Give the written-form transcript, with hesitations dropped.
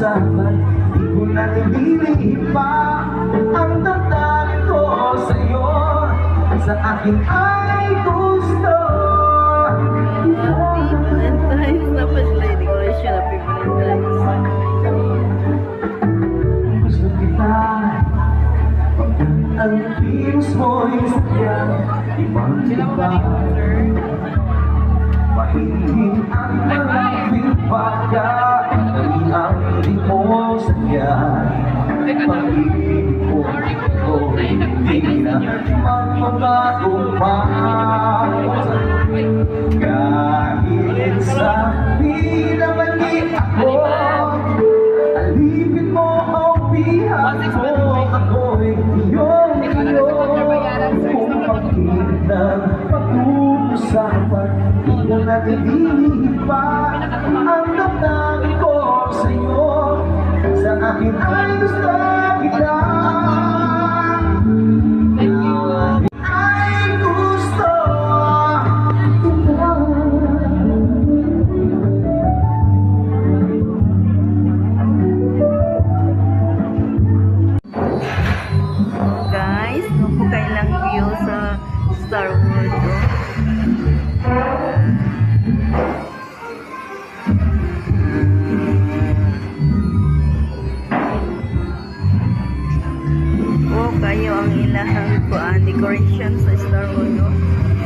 usapan, di ko na nililihim pa ang damdamin ko sa'yo. Sa akin ay gusto Valentine's na pa sila yung decoration. Happy Valentine's. gusto kita. Ang pilos mo'y sadyang ibang iba. Mahingin ang maraming baka, dali ang hindi mo sadya. Pag-ibig ko hindi na magbabago pa. Kahit sabi na mali ako, alipin mo ang bihag mo, ako'y iyong iyo. Kung pag-ibig ng pag-uusapan, di ko na nililihim pa ang damdamin ko sa'yo. Sa akin ay gusto kita.